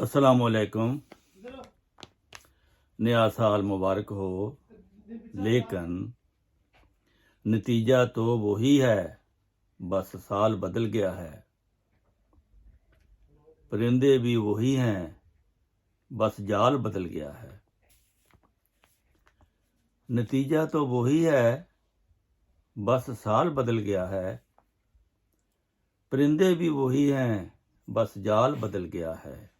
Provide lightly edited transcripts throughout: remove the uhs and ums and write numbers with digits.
السلام علیکم. نیا سال مبارک ہو، لیکن نتیجہ تو وہی ہے، بس سال بدل گیا ہے. پرندے بھی وہی ہیں، بس جال بدل گیا ہے. نتیجہ تو وہی ہے، بس سال بدل گیا ہے. پرندے بھی وہی ہیں، بس جال بدل گیا ہے.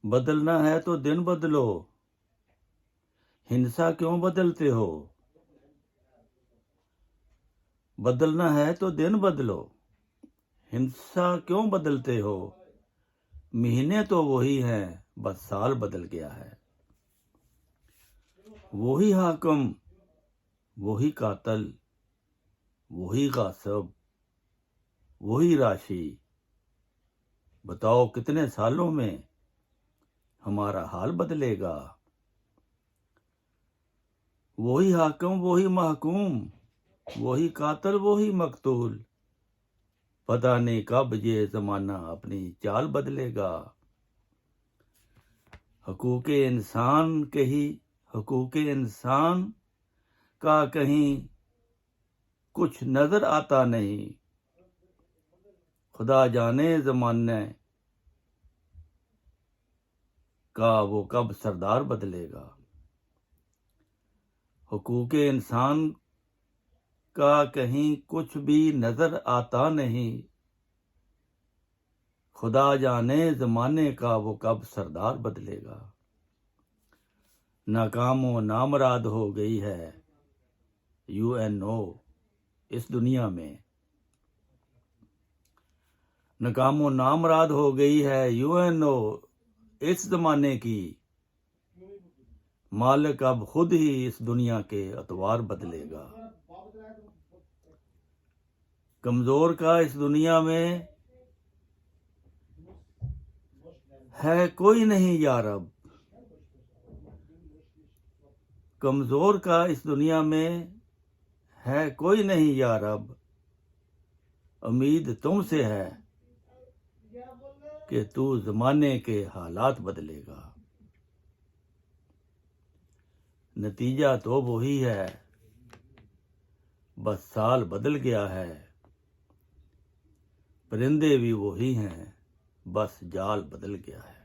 بدلنا ہے تو دن بدلو، ہنسا کیوں بدلتے ہو؟ بدلنا ہے تو دن بدلو، ہنسا کیوں بدلتے ہو؟ مہینے تو وہی ہیں، بس سال بدل گیا ہے. وہی حاکم، وہی قاتل، وہی غاصب، وہی راشی. بتاؤ کتنے سالوں میں ہمارا حال بدلے گا؟ وہی حاکم، وہی محکوم، وہی قاتل، وہی مقتول. پتہ نہیں کب یہ زمانہ اپنی چال بدلے گا. حقوق انسان کا کہیں کچھ نظر آتا نہیں. خدا جانے زمانے کا وہ کب سردار بدلے گا. حقوق انسان کا کہیں کچھ بھی نظر آتا نہیں. خدا جانے زمانے کا وہ کب سردار بدلے گا. ناکام و نامراد ہو گئی ہے UNO اس دنیا میں. ناکام و نامراد ہو گئی ہے UNO اس زمانے کی. مالک اب خود ہی اس دنیا کے اطوار بدلے گا. کمزور کا اس دنیا میں ہے کوئی نہیں یارب. کمزور کا اس دنیا میں ہے کوئی نہیں یارب. امید تم سے ہے کہ تو زمانے کے حالات بدلے گا. نتیجہ تو وہی ہے، بس سال بدل گیا ہے. پرندے بھی وہی ہیں، بس جال بدل گیا ہے.